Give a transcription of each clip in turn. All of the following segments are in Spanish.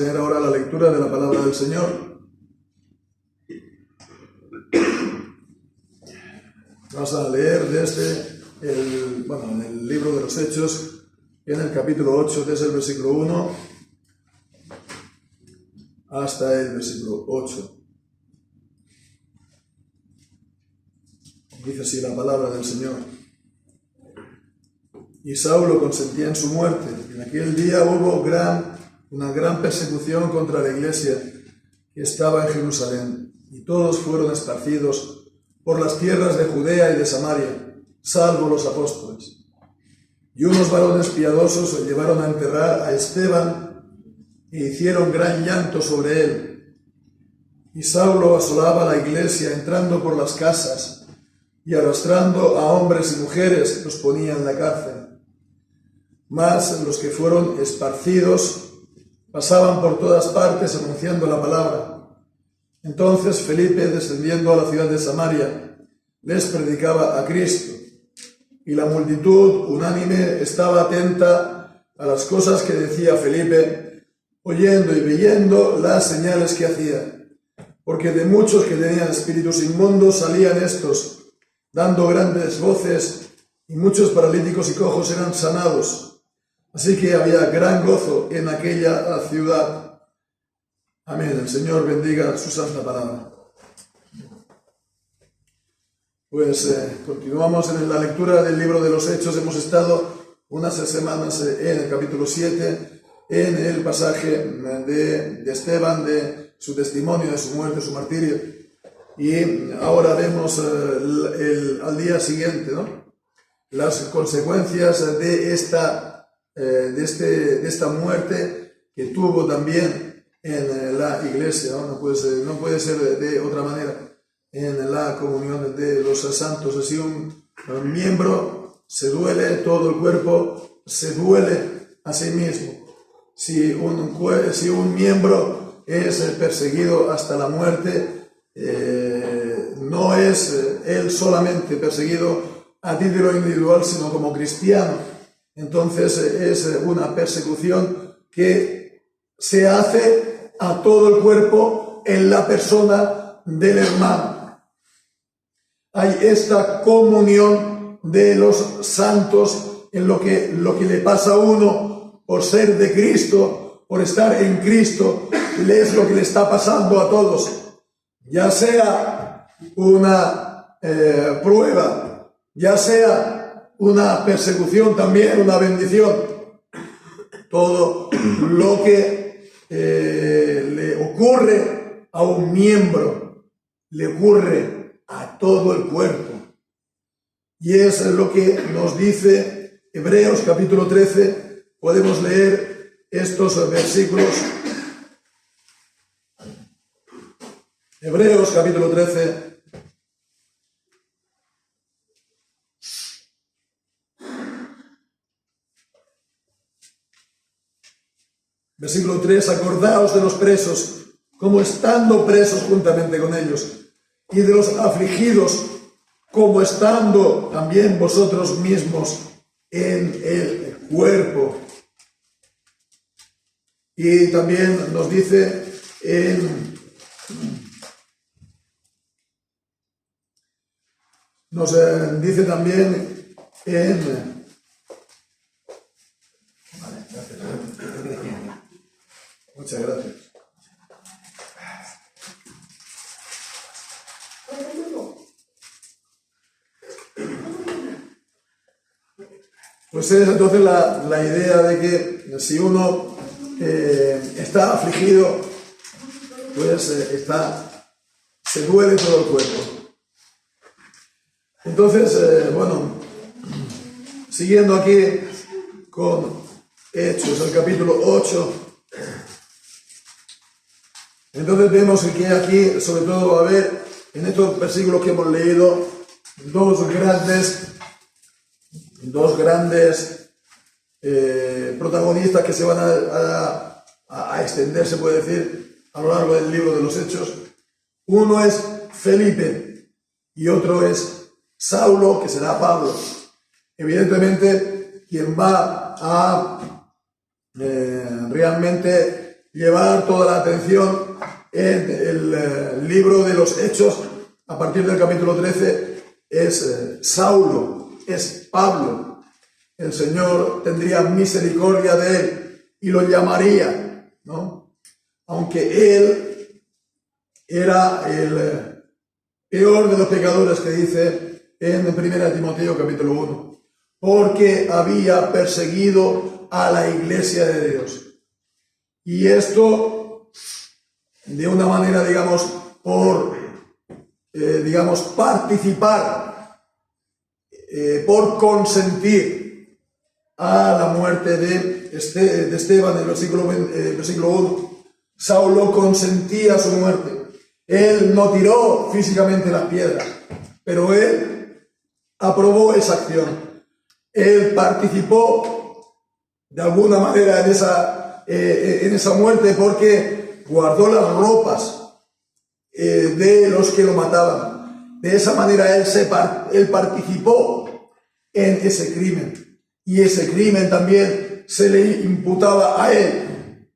tener ahora la lectura de la palabra del Señor. Vamos a leer desde en el libro de los Hechos, en el capítulo 8, desde el versículo 1 hasta el versículo 8. Dice así la palabra del Señor. Y Saulo consentía en su muerte. En aquel día hubo una gran persecución contra la iglesia que estaba en Jerusalén, y todos fueron esparcidos por las tierras de Judea y de Samaria, salvo los apóstoles. Y unos varones piadosos llevaron a enterrar a Esteban e hicieron gran llanto sobre él. Y Saulo asolaba la iglesia, entrando por las casas y arrastrando a hombres y mujeres, los ponía en la cárcel. Mas los que fueron esparcidos pasaban por todas partes anunciando la palabra. Entonces Felipe, descendiendo a la ciudad de Samaria, les predicaba a Cristo, y la multitud unánime estaba atenta a las cosas que decía Felipe, oyendo y viendo las señales que hacía, porque de muchos que tenían espíritus inmundos salían estos, dando grandes voces, y muchos paralíticos y cojos eran sanados. Así que había gran gozo en aquella ciudad. Amén. El Señor bendiga su santa palabra. Pues continuamos en la lectura del libro de los Hechos. Hemos estado unas semanas en el capítulo 7, en el pasaje de Esteban, de su testimonio, de su muerte, su martirio. Y ahora vemos al día siguiente, ¿no?, las consecuencias de esta muerte que tuvo también en la iglesia, ¿no? No puede ser de otra manera, en la comunión de los santos. Si un miembro se duele, todo el cuerpo se duele a sí mismo. Si un miembro es perseguido hasta la muerte, no es él solamente perseguido a título individual, sino como cristiano. Entonces es una persecución que se hace a todo el cuerpo en la persona del hermano. Hay esta comunión de los santos en lo que le pasa a uno por ser de Cristo, por estar en Cristo, es lo que le está pasando a todos, ya sea una prueba, ya sea una persecución, también una bendición. Todo lo que le ocurre a un miembro le ocurre a todo el cuerpo. Y es lo que nos dice Hebreos capítulo 13. Podemos leer estos versículos. Hebreos capítulo 13. Versículo 3, acordaos de los presos, como estando presos juntamente con ellos, y de los afligidos, como estando también vosotros mismos en el cuerpo. Y también nos dice también en... Muchas gracias. Pues es entonces la idea de que si uno está afligido, pues se duele todo el cuerpo. Entonces, siguiendo aquí con Hechos, el capítulo 8, entonces vemos que aquí, sobre todo, va a haber en estos versículos que hemos leído dos grandes protagonistas que se van a extender, se puede decir, a lo largo del libro de los Hechos. Uno es Felipe y otro es Saulo, que será Pablo. Evidentemente, quien va a realmente llevar toda la atención en el libro de los Hechos, a partir del capítulo 13, es Saulo, es Pablo. El Señor tendría misericordia de él y lo llamaría, ¿no? Aunque él era el peor de los pecadores, que dice en 1 Timoteo capítulo 1, porque había perseguido a la iglesia de Dios. Y esto, de una manera, digamos, participar, por consentir a la muerte de Esteban, en el versículo 1. Saulo consentía su muerte. Él no tiró físicamente las piedras, pero él aprobó esa acción. Él participó de alguna manera en esa muerte, porque guardó las ropas de los que lo mataban. De esa manera él participó en ese crimen, y ese crimen también se le imputaba a él.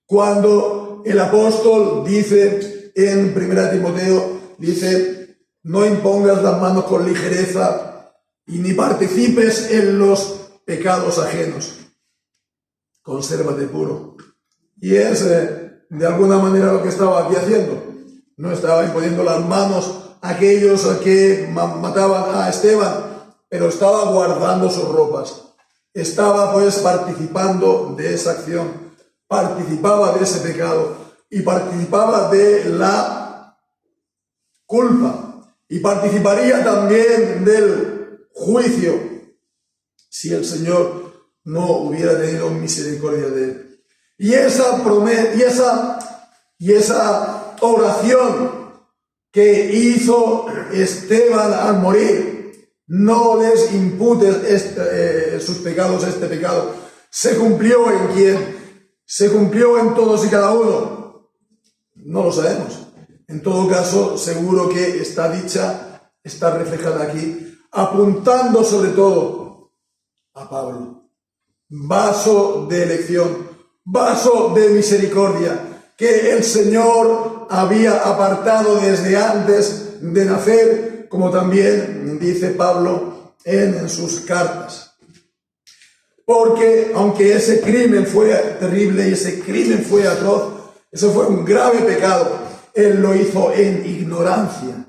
Cuando el apóstol dice en 1 Timoteo, dice: no impongas las manos con ligereza y ni participes en los pecados ajenos, consérvate puro. Y es de alguna manera lo que estaba aquí haciendo. No estaba imponiendo las manos a aquellos que mataban a Esteban, pero estaba guardando sus ropas. Estaba pues participando de esa acción, participaba de ese pecado y participaba de la culpa, y participaría también del juicio si el Señor no hubiera tenido misericordia de él. Y esa promesa y esa oración que hizo Esteban al morir: no les imputes sus pecados, este pecado, ¿se cumplió en quién? ¿Se cumplió en todos y cada uno? No lo sabemos. En todo caso, seguro que esta dicha está reflejada aquí, apuntando sobre todo a Pablo, vaso de elección, vaso de misericordia, que el Señor había apartado desde antes de nacer, como también dice Pablo en sus cartas. Porque aunque ese crimen fue terrible y ese crimen fue atroz, eso fue un grave pecado, él lo hizo en ignorancia.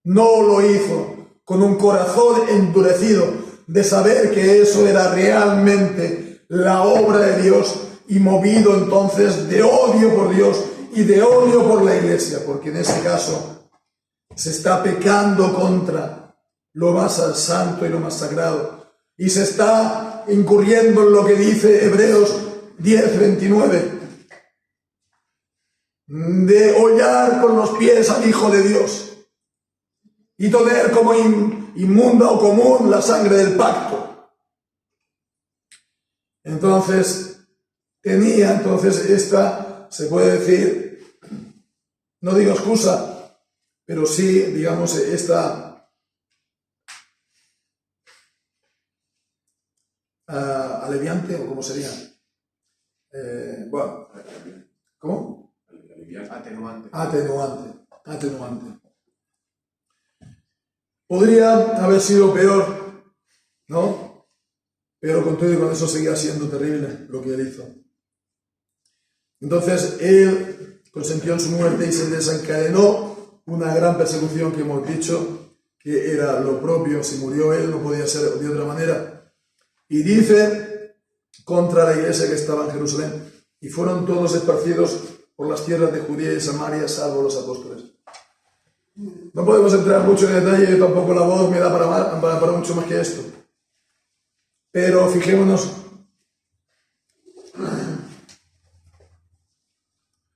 No lo hizo con un corazón endurecido de saber que eso era realmente la obra de Dios, y movido entonces de odio por Dios y de odio por la iglesia, porque en ese caso se está pecando contra lo más santo y lo más sagrado, y se está incurriendo en lo que dice Hebreos 10:29, de hollar con los pies al Hijo de Dios y tener como inmunda o común la sangre del pacto. Entonces tenía esta, se puede decir, no digo excusa, pero sí, digamos, esta aliviante, o cómo sería, bueno, ¿cómo? Atenuante. Podría haber sido peor, ¿no? Pero con todo y con eso seguía siendo terrible lo que él hizo. Entonces él consintió en su muerte y se desencadenó una gran persecución que hemos dicho que era lo propio. Si murió él, no podía ser de otra manera. Y dice contra la iglesia que estaba en Jerusalén: y fueron todos esparcidos por las tierras de Judea y Samaria, salvo los apóstoles. No podemos entrar mucho en detalle, yo tampoco la voz me da para mucho más que esto. Pero fijémonos,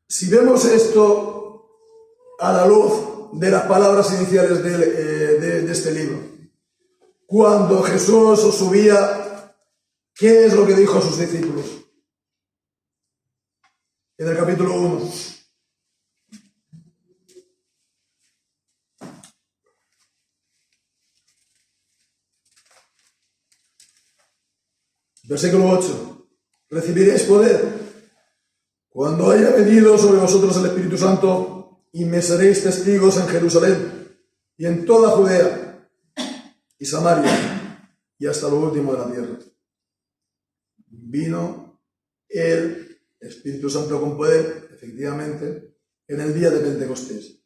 si vemos esto a la luz de las palabras iniciales de este libro, cuando Jesús subía, ¿qué es lo que dijo a sus discípulos? En el capítulo 1. Versículo 8. recibiréis poder cuando haya venido sobre vosotros el Espíritu Santo, y me seréis testigos en Jerusalén y en toda Judea y Samaria y hasta lo último de la tierra. Vino el Espíritu Santo con poder, efectivamente, en el día de Pentecostés.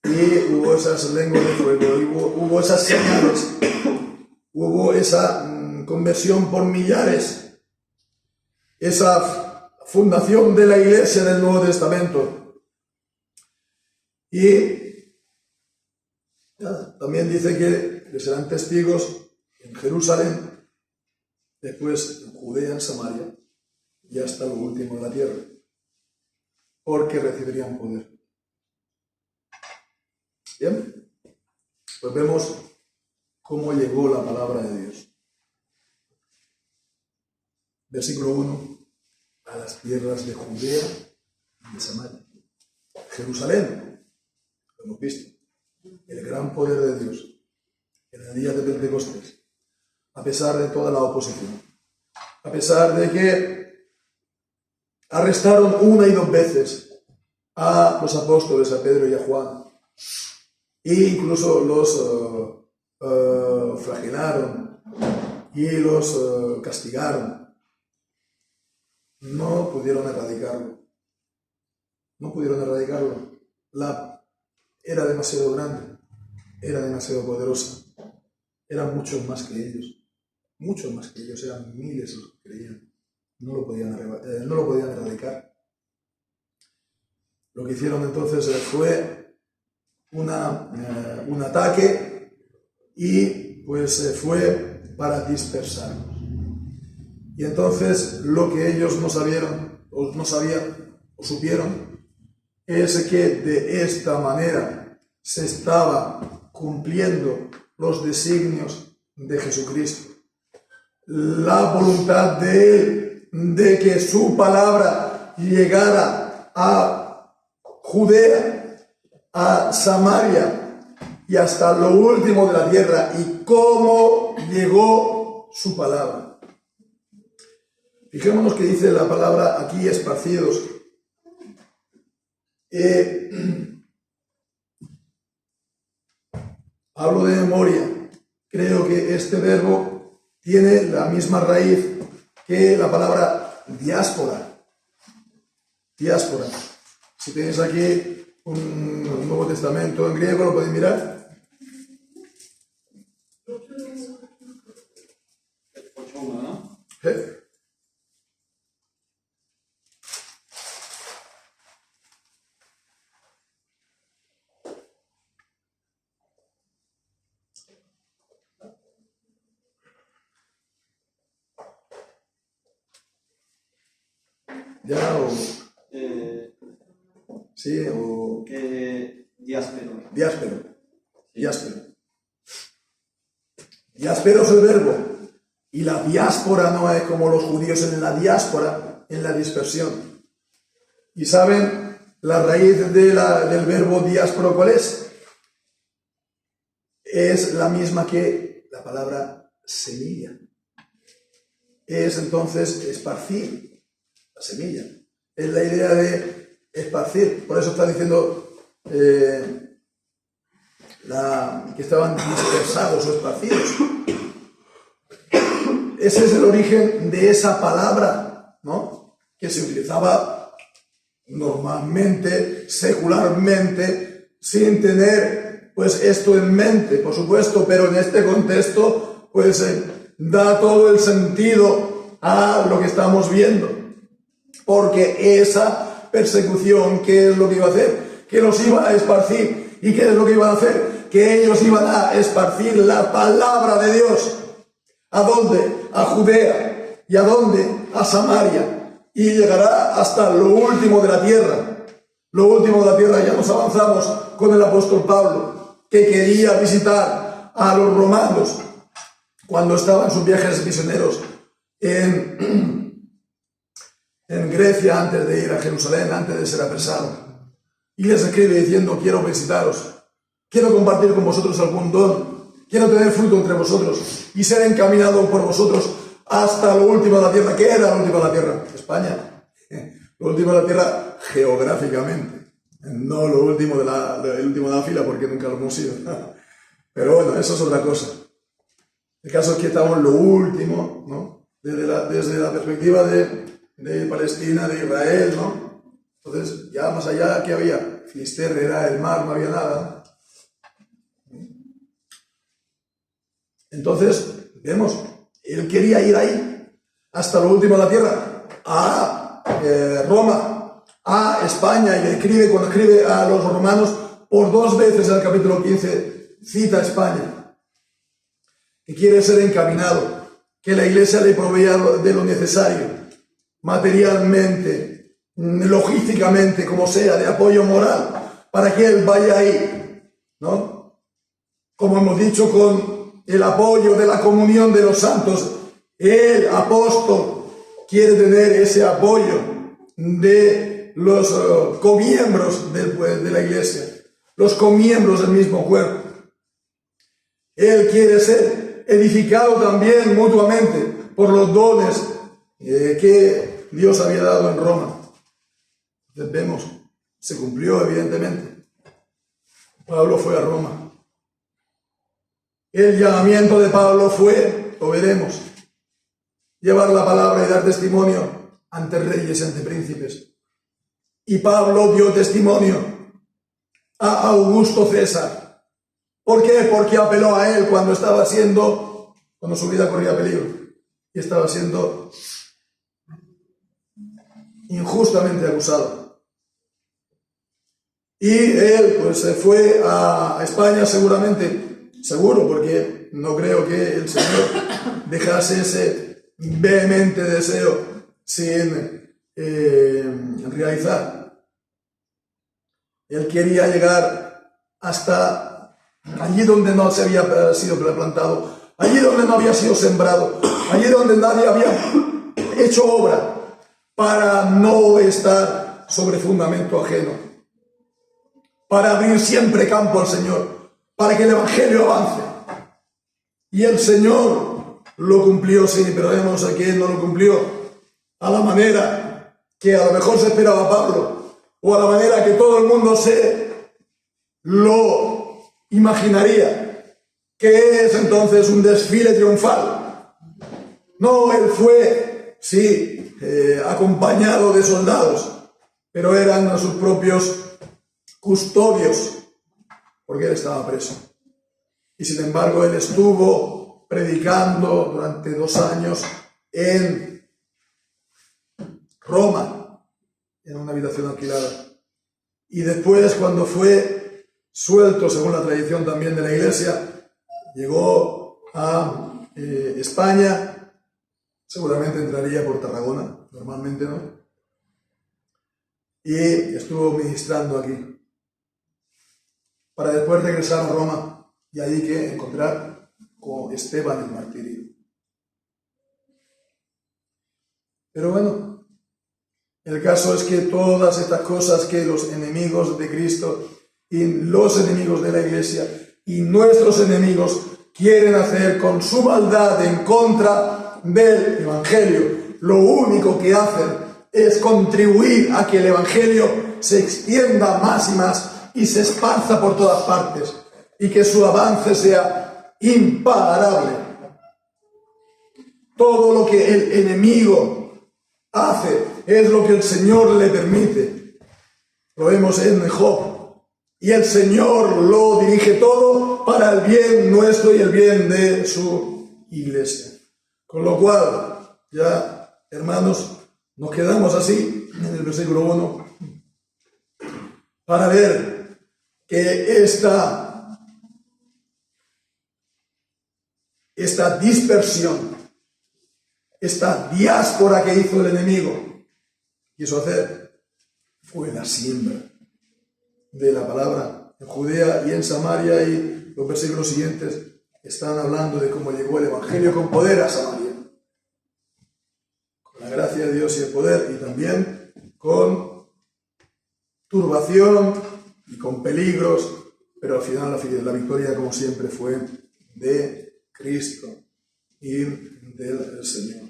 Y hubo esas lenguas de fuego, hubo esas señales, hubo esa conversión por millares, esa fundación de la Iglesia del Nuevo Testamento. Y también dice que serán testigos en Jerusalén, después en Judea, en Samaria y hasta lo último de la tierra, porque recibirían poder. Bien, pues vemos cómo llegó la palabra de Dios. Versículo 1. A las tierras de Judea y de Samaria. Jerusalén, lo hemos visto, el gran poder de Dios en el día de Pentecostés, a pesar de toda la oposición, a pesar de que arrestaron una y dos veces a los apóstoles, a Pedro y a Juan, e incluso los flagelaron y los castigaron. No pudieron erradicarlo. No pudieron erradicarlo. Era demasiado grande, era demasiado poderosa. Eran muchos más que ellos. Muchos más que ellos, eran miles los que creían. No lo podían erradicar. Lo que hicieron entonces fue un ataque, y pues fue para dispersarlos. Y entonces lo que ellos no sabían o supieron es que de esta manera se estaba cumpliendo los designios de Jesucristo. La voluntad de Él de que su palabra llegara a Judea, a Samaria y hasta lo último de la tierra. ¿Y cómo llegó su palabra? Fijémonos que dice la palabra aquí, esparcidos. Hablo de memoria. Creo que este verbo tiene la misma raíz que la palabra diáspora. Diáspora. Si tenéis aquí un Nuevo Testamento en griego, ¿lo podéis mirar? Ya, o... sí, o... diáspero. Diáspero es el verbo. Y la diáspora no es como los judíos en la diáspora, en la dispersión. ¿Y saben la raíz del verbo diáspora cuál es? Es la misma que la palabra semilla. Es entonces esparcir. La semilla. Es la idea de esparcir. Por eso está diciendo que estaban dispersados o esparcidos. Ese es el origen de esa palabra, ¿no? Que se utilizaba normalmente, secularmente, sin tener pues esto en mente, por supuesto, pero en este contexto pues da todo el sentido a lo que estamos viendo. Porque esa persecución, ¿qué es lo que iba a hacer? Que los iba a esparcir. ¿Y qué es lo que iban a hacer? Que ellos iban a esparcir la palabra de Dios. ¿A dónde? A Judea. ¿Y a dónde? A Samaria. Y llegará hasta lo último de la tierra. Lo último de la tierra, ya nos avanzamos con el apóstol Pablo, que quería visitar a los romanos cuando estaban en sus viajes misioneros en Grecia, antes de ir a Jerusalén, antes de ser apresado. Y les escribe diciendo: quiero visitaros, quiero compartir con vosotros algún don, quiero tener fruto entre vosotros y ser encaminado por vosotros hasta lo último de la tierra. ¿Qué era lo último de la tierra? España. Lo último de la tierra geográficamente. No lo último el último de la fila, porque nunca lo hemos sido. Pero bueno, eso es otra cosa. El caso es que estamos en lo último, ¿no? Desde la perspectiva de Palestina, de Israel, ¿no? Entonces, ya más allá, ¿qué había? Finisterre era el mar, no había nada. Entonces, vemos, él quería ir ahí, hasta lo último de la tierra, a Roma, a España, y cuando escribe a los romanos, por 2 veces en el capítulo 15, cita a España, que quiere ser encaminado, que la iglesia le provea de lo necesario, materialmente, logísticamente, como sea, de apoyo moral, para que él vaya ahí, ¿no? Como hemos dicho, con el apoyo de la comunión de los santos, el apóstol quiere tener ese apoyo de los comiembros de la iglesia, los comiembros del mismo cuerpo. Él quiere ser edificado también mutuamente por los dones que Dios había dado en Roma. Entonces vemos, se cumplió evidentemente. Pablo fue a Roma. El llamamiento de Pablo fue, lo veremos, llevar la palabra y dar testimonio ante reyes y ante príncipes. Y Pablo dio testimonio a Augusto César. ¿Por qué? Porque apeló a él cuando su vida corría peligro y estaba siendo injustamente acusado. Y él pues se fue a España seguro, porque no creo que el Señor dejase ese vehemente deseo sin realizar. Él quería llegar hasta allí donde no se había sido plantado, allí donde no había sido sembrado, allí donde nadie había hecho obra, para no estar sobre fundamento ajeno, para abrir siempre campo al Señor, para que el Evangelio avance. Y el Señor lo cumplió, sí, pero vemos que Él no lo cumplió a la manera que a lo mejor se esperaba Pablo, o a la manera que todo el mundo se lo imaginaría, que es entonces un desfile triunfal. No, Él fue, sí, acompañado de soldados, pero eran sus propios custodios, porque él estaba preso. Y sin embargo, él estuvo predicando durante 2 años en Roma, en una habitación alquilada. Y después, cuando fue suelto, según la tradición también de la iglesia, llegó a España. Seguramente entraría por Tarragona, normalmente no. Y estuvo ministrando aquí, para después regresar a Roma y allí que encontrar con Esteban el martirio. Pero bueno, el caso es que todas estas cosas que los enemigos de Cristo y los enemigos de la iglesia y nuestros enemigos quieren hacer con su maldad en contra del Evangelio, lo único que hacen es contribuir a que el Evangelio se extienda más y más y se esparza por todas partes y que su avance sea imparable. Todo lo que el enemigo hace es lo que el Señor le permite. Lo vemos en Job. Y el Señor lo dirige todo para el bien nuestro y el bien de su iglesia. Con lo cual, ya, hermanos, nos quedamos así en el versículo 1 para ver que esta dispersión, esta diáspora que hizo el enemigo, quiso hacer, fue la siembra de la palabra en Judea y en Samaria, y los versículos siguientes están hablando de cómo llegó el Evangelio con poder a Samaria, con la gracia de Dios y el poder, y también con turbación y con peligros, pero al final la victoria, como siempre, fue de Cristo. y del Señor.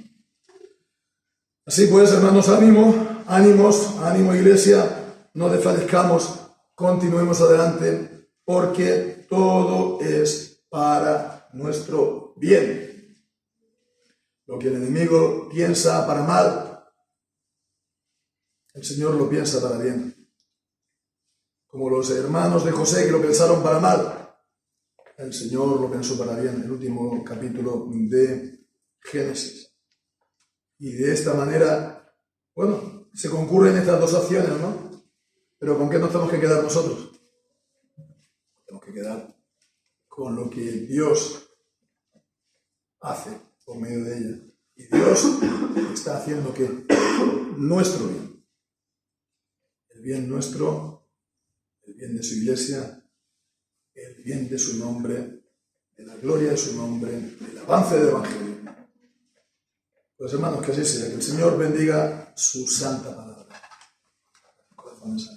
Así pues, hermanos, ánimo iglesia, no desfallezcamos, continuemos adelante, porque todo es para nuestro bien. Lo que el enemigo piensa para mal, el Señor lo piensa para bien. Como los hermanos de José que lo pensaron para mal, el Señor lo pensó para bien, el último capítulo de Génesis. Y de esta manera, bueno, se concurren estas dos acciones, ¿no? Pero ¿con qué nos tenemos que quedar nosotros? Tenemos que quedar con lo que Dios hace por medio de ella. Y Dios está haciendo que nuestro bien, el bien nuestro, el bien de su iglesia, el bien de su nombre, de la gloria de su nombre, del avance del Evangelio. Pues hermanos, que así sea, que el Señor bendiga su santa palabra. Corazones.